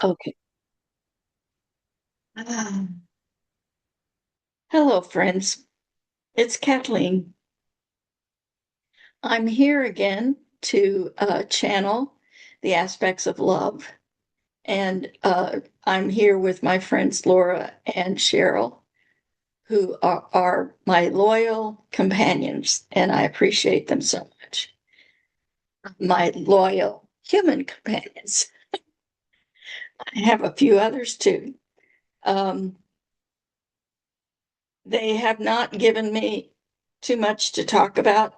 Okay. Hello, friends. It's Kathleen. I'm here again to channel the aspects of love. And I'm here with my friends Laura and Cheryl, who are my loyal companions, and I appreciate them so much. My loyal human companions. I have a few others too. Um, they have not given me too much to talk about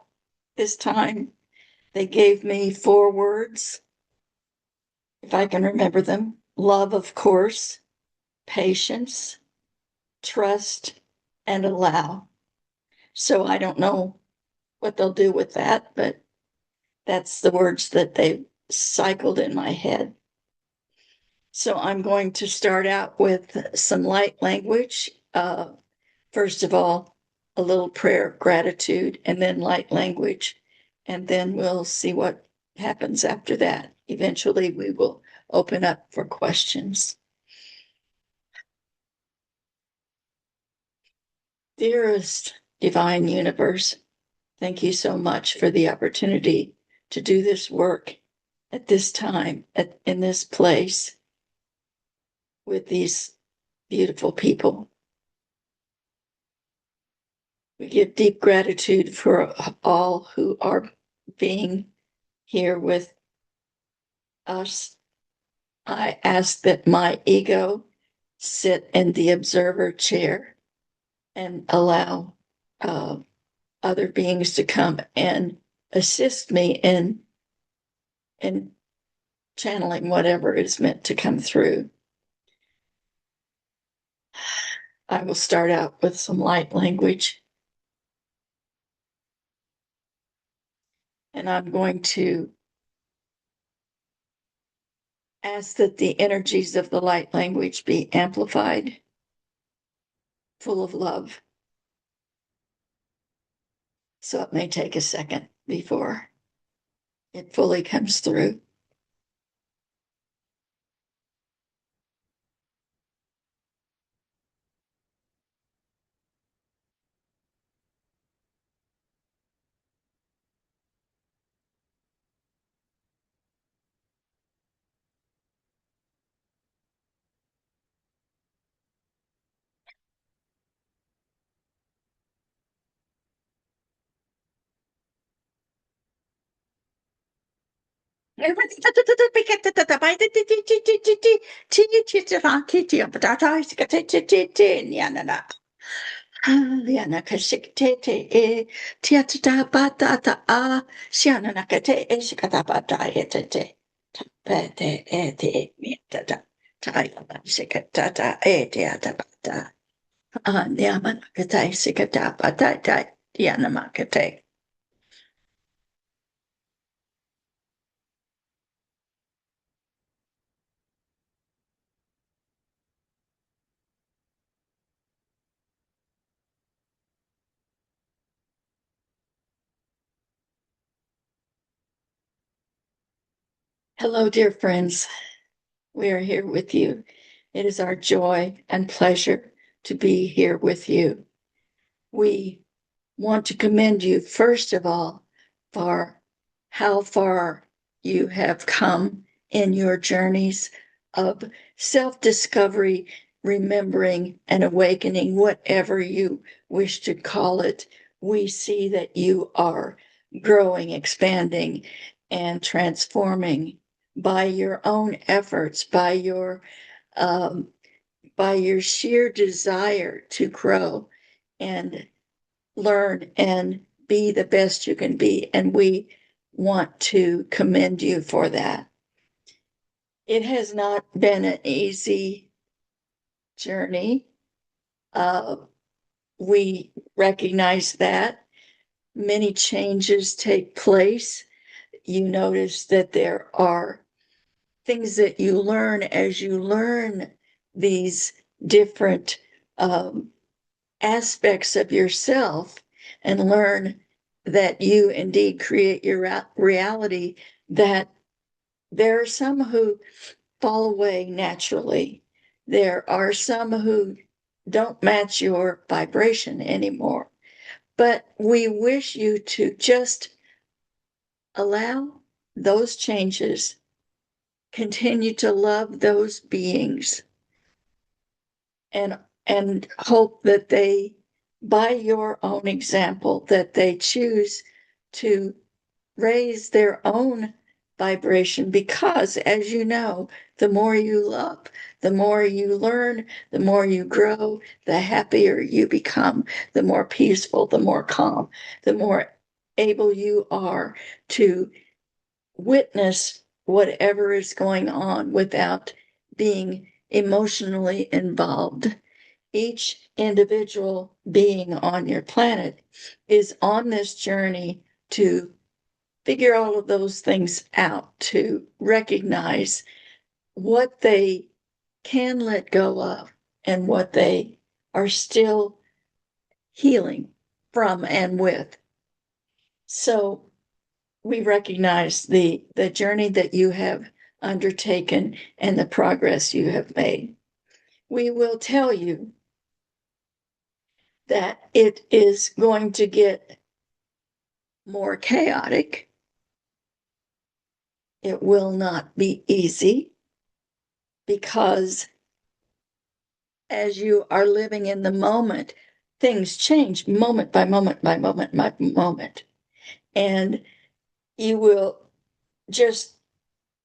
this time. They gave me four words, if I can remember them: love, of course, patience, trust, and allow. So I don't know what they'll do with that, but that's the words that they cycled in my head. So I'm going to start out with some light language. First of all, a little prayer of gratitude, and then light language. And then we'll see what happens after that. Eventually, we will open up for questions. Dearest Divine Universe, thank you so much for the opportunity to do this work at this time, in this place, with these beautiful people. We give deep gratitude for all who are being here with us. I ask that my ego sit in the observer chair and allow uh, other beings to come and assist me in channeling whatever is meant to come through. I will start out with some light language, and I'm going to ask that the energies of the light language be amplified, full of love. So it may take a second before it fully comes through. Liana kashikte e tiata batata a shiana nakate e shikata bata etete tapete e te mietata tayana shikatata e tiata bata a niamana kate shikata bata diana makate. Hello, dear friends. We are here with you. It is our joy and pleasure to be here with you. We want to commend you, first of all, for how far you have come in your journeys of self discovery, remembering, and awakening, whatever you wish to call it. We see that you are growing, expanding, and transforming by your own efforts, um, by your sheer desire to grow and learn and be the best you can be. And we want to commend you for that. It has not been an easy journey. Uh, we recognize that many changes take place. You notice that there are things that you learn as you learn these different um, aspects of yourself and learn that you indeed create your reality, that there are some who fall away naturally. There are some who don't match your vibration anymore, but we wish you to just allow those changes, continue to love those beings, and hope that they, by your own example, that they choose to raise their own vibration, because as you know, the more you love, the more you learn, the more you grow, the happier you become, the more peaceful, the more calm, the more able you are to witness whatever is going on without being emotionally involved. Each individual being on your planet is on this journey to figure all of those things out, to recognize what they can let go of and what they are still healing from and with. So we recognize the journey that you have undertaken and the progress you have made. We will tell you that it is going to get more chaotic. It will not be easy, because as you are living in the moment, things change moment by moment by moment by moment. And you will just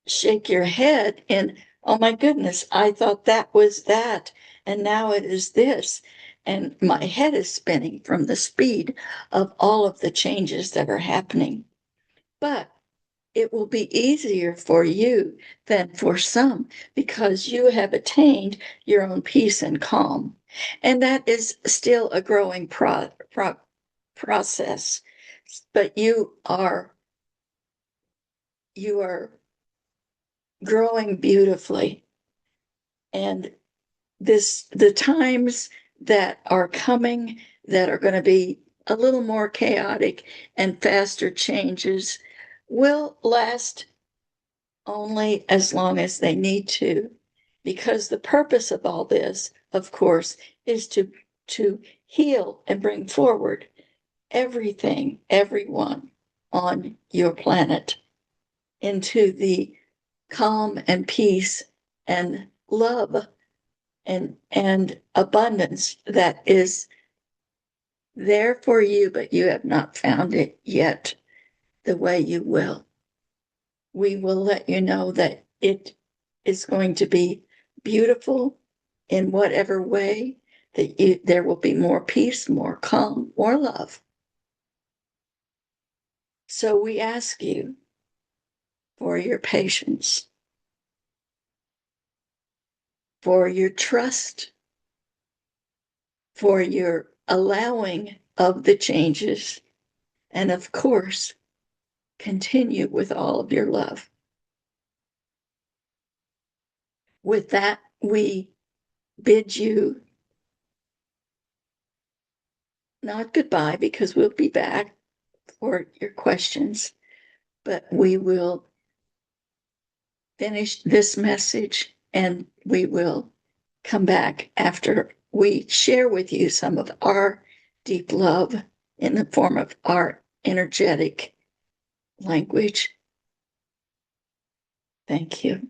shake your head and, oh my goodness, I thought that was that. And now it is this. And my head is spinning from the speed of all of the changes that are happening. But it will be easier for you than for some, because you have attained your own peace and calm. And that is still a growing process. But you are growing beautifully. And the times that are coming, that are going to be a little more chaotic and faster changes, will last only as long as they need to, because the purpose of all this, of course, is to heal and bring forward everything, everyone on your planet into the calm and peace and love and abundance that is there for you, but you have not found it yet the way you will. We will let you know that it is going to be beautiful in whatever way, that there will be more peace, more calm, more love. So we ask you for your patience, for your trust, for your allowing of the changes, and of course, continue with all of your love. With that, we bid you not goodbye, because we'll be back for your questions, but we will finish this message and we will come back after we share with you some of our deep love in the form of our energetic language. Thank you.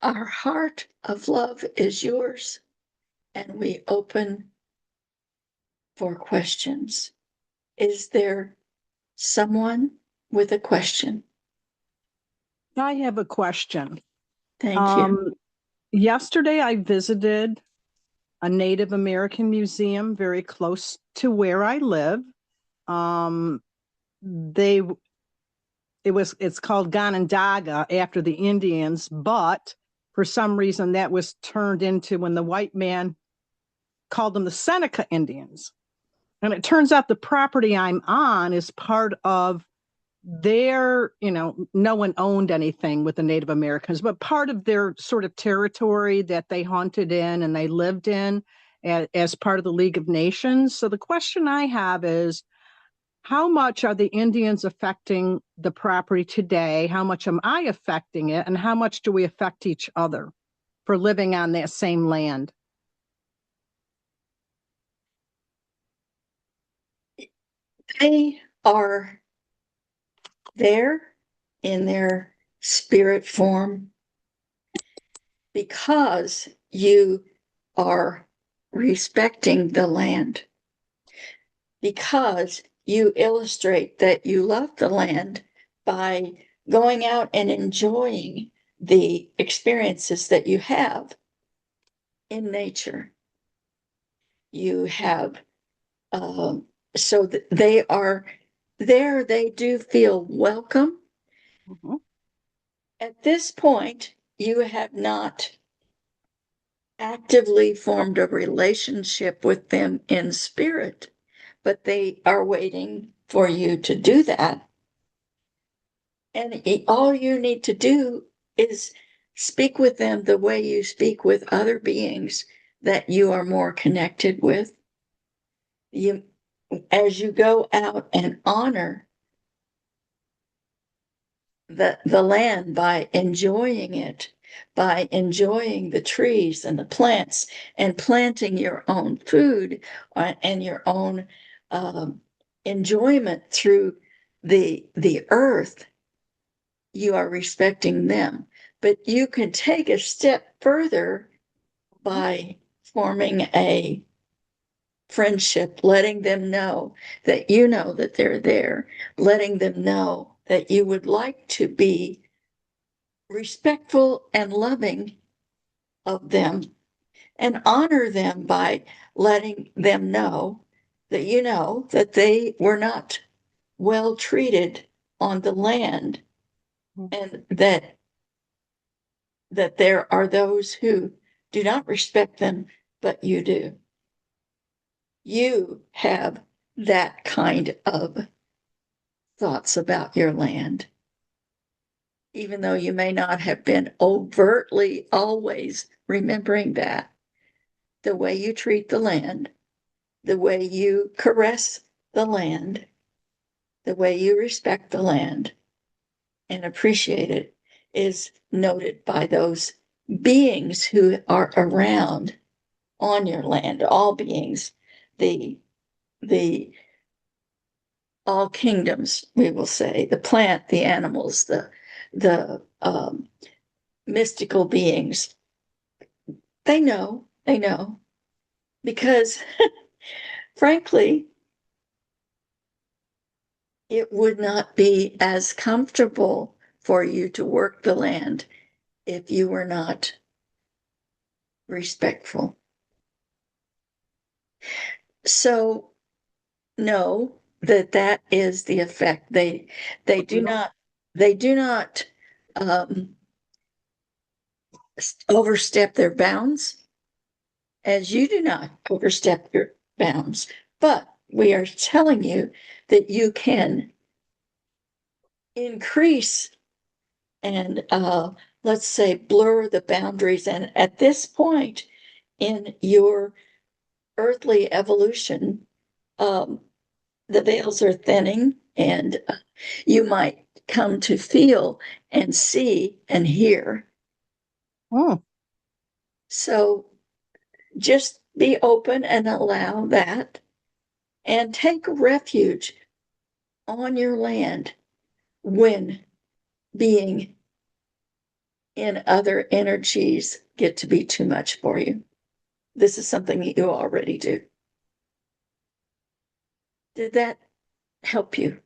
Our heart of love is yours, and we open for questions. Is there someone with a question? I have a question. Thank you. Yesterday, I visited a Native American museum very close to where I live. They it's called Onondaga after the Indians, but for some reason that was turned into when the white man called them the Seneca Indians. And it turns out the property I'm on is part of their, no one owned anything with the Native Americans, but part of their sort of territory that they hunted in and they lived in as part of the League of Nations. So the question I have is, how much are the Indians affecting the property today? How much am I affecting it? And how much do we affect each other for living on that same land? They are there in their spirit form because you are respecting the land, because you illustrate that you love the land by going out and enjoying the experiences that you have in nature. You have, so they are there, they do feel welcome. Mm-hmm. At this point, you have not actively formed a relationship with them in spirit, but they are waiting for you to do that. And all you need to do is speak with them the way you speak with other beings that you are more connected with. You, as you go out and honor the land by enjoying it, by enjoying the trees and the plants and planting your own food and your own enjoyment through the earth, you are respecting them. But you can take a step further by forming a friendship, letting them know that you know that they're there, letting them know that you would like to be respectful and loving of them, and honor them by letting them know that you know that they were not well treated on the land, and that there are those who do not respect them, but you do. You have that kind of thoughts about your land, even though you may not have been overtly always remembering that. The way you treat the land, the way you caress the land, the way you respect the land and appreciate it is noted by those beings who are around on your land, all beings, the all kingdoms, we will say, the plant, the animals, the mystical beings. They know, because frankly, it would not be as comfortable for you to work the land if you were not respectful. So know that that is the effect. They do not um, overstep their bounds, as you do not overstep your bounds. But we are telling you that you can increase and let's say blur the boundaries. And at this point in your earthly evolution, um, the veils are thinning, and you might come to feel and see and hear. Mm. So just be open and allow that, and take refuge on your land when being in other energies get to be too much for you. This is something you already do. Did that help you?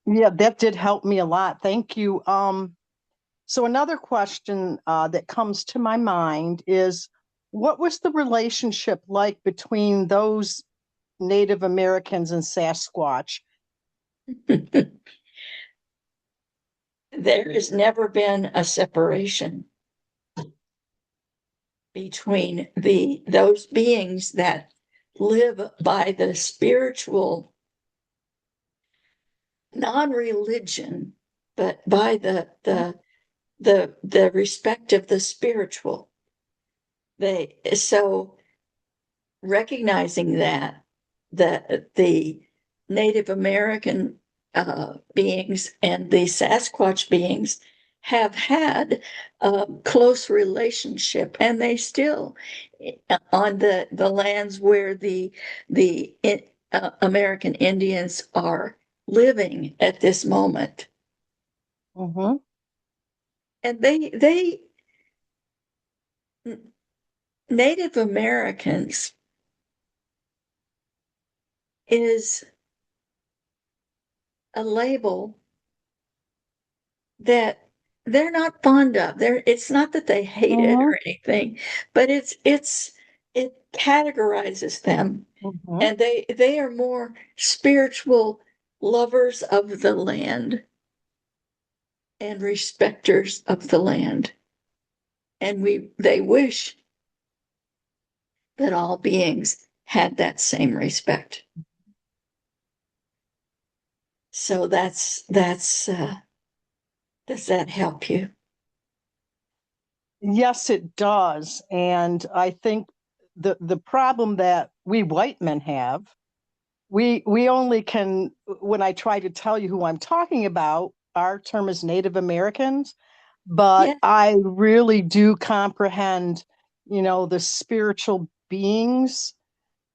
Yeah, that did help me a lot. Thank you. So another question that comes to my mind is, what was the relationship like between those Native Americans and Sasquatch? there has never been a separation between those beings that live by the spiritual, non-religion, but by the respect of the spiritual. So recognizing that the Native American beings and the Sasquatch beings have had a close relationship, and they still, on the lands where the American Indians are living at this moment. Mm-hmm. And they Native Americans is a label that they're not fond of. It's not that they hate it Mm-hmm. or anything, but it categorizes them, Mm-hmm. and they are more spiritual lovers of the land and respecters of the land. And they wish that all beings had that same respect. So does that help you? Yes, it does. And I think the problem that we white men have, we only can, when I try to tell you who I'm talking about, our term is Native Americans, but Yeah. I really do comprehend, the spiritual beings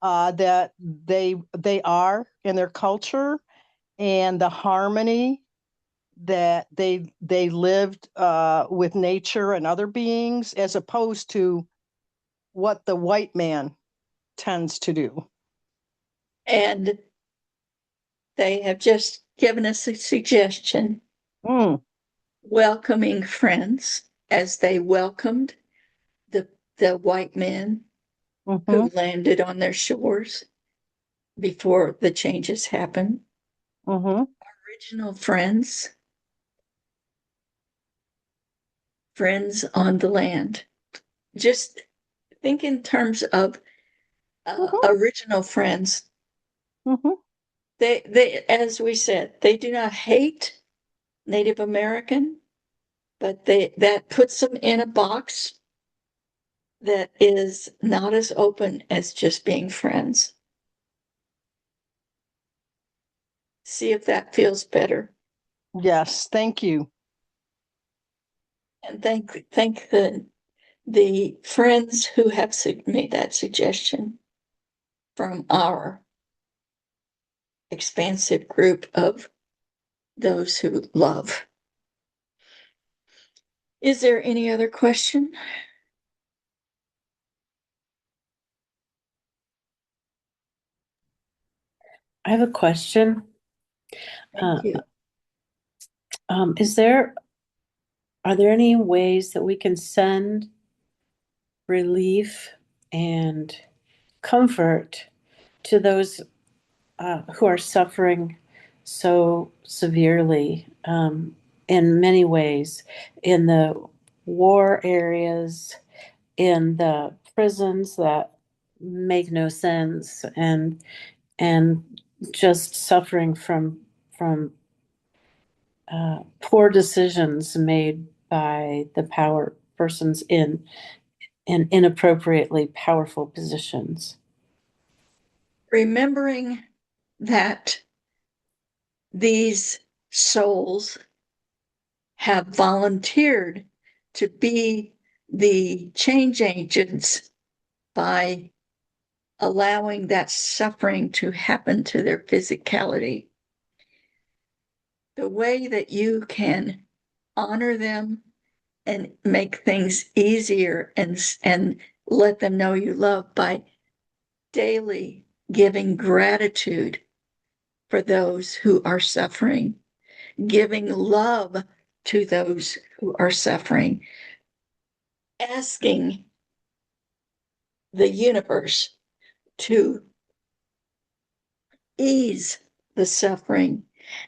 that they are in their culture, and the harmony that they lived with nature and other beings, as opposed to what the white man tends to do. And they have just given us a suggestion: Mm. welcoming friends as they welcomed the white men who Mm-hmm. landed on their shores before the changes happened. Mm-hmm. Original friends on the land. Just think in terms of Mm-hmm. original friends. Mm-hmm. As we said, they do not hate Native American, but that puts them in a box that is not as open as just being friends. See if that feels better. Yes, thank you. And thank the friends who have made that suggestion from our expansive group of those who love. Is there any other question? I have a question. Thank you. Is are there any ways that we can send relief and comfort to those who are suffering so severely in many ways, in the war areas, in the prisons that make no sense, and just suffering from poor decisions made by the power persons in inappropriately powerful positions? Remembering that these souls have volunteered to be the change agents by allowing that suffering to happen to their physicality. The way that you can honor them and make things easier and let them know you love by daily giving gratitude for those who are suffering, giving love to those who are suffering, asking the universe to ease the suffering,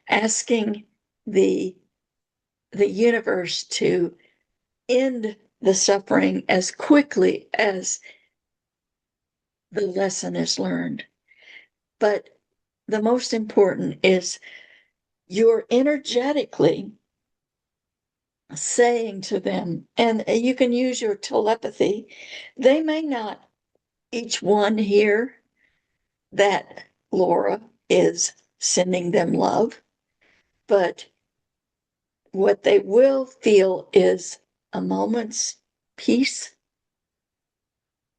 asking the the universe to end the suffering as quickly as the lesson is learned. But the most important is you're energetically saying to them, and you can use your telepathy. They may not each one hear that Laura is sending them love, but what they will feel is a moment's peace,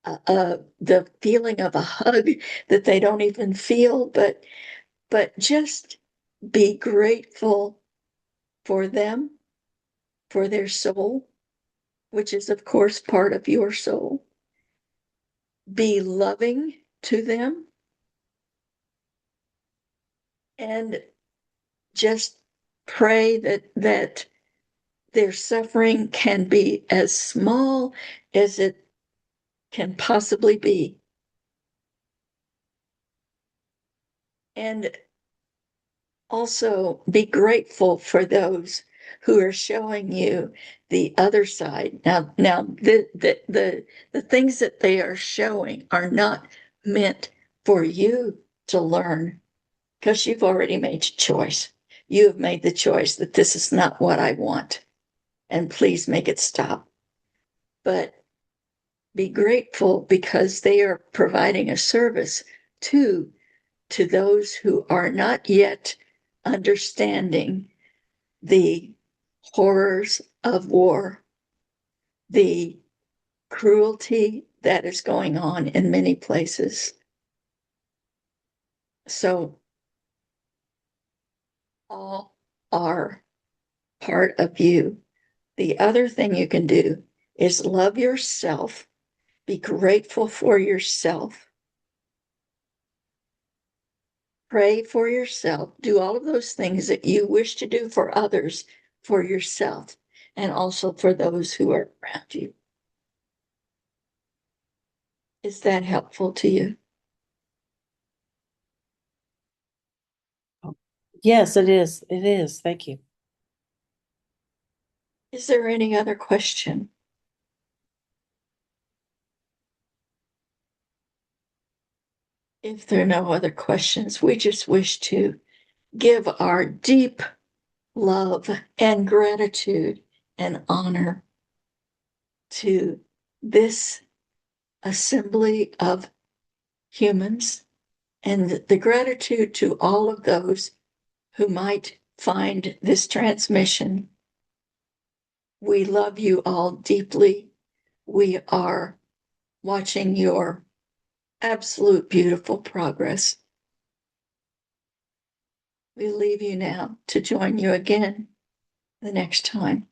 the feeling of a hug that they don't even feel, but just be grateful for them, for their soul, which is of course part of your soul. Be loving to them and just pray that their suffering can be as small as it can possibly be. And also be grateful for those who are showing you the other side. Now the things that they are showing are not meant for you to learn, because you've already made your choice. You have made the choice that this is not what I want, and please make it stop. But be grateful because they are providing a service to those who are not yet understanding the horrors of war, the cruelty that is going on in many places. So all are part of you. The other thing you can do is love yourself, be grateful for yourself, pray for yourself, do all of those things that you wish to do for others, for yourself, and also for those who are around you. Is that helpful to you? Yes, it is. It is. Thank you. Is there any other question? If there are no other questions, we just wish to give our deep love and gratitude and honor to this assembly of humans, and the gratitude to all of those who might find this transmission. We love you all deeply. We are watching your absolute beautiful progress. We leave you now to join you again the next time.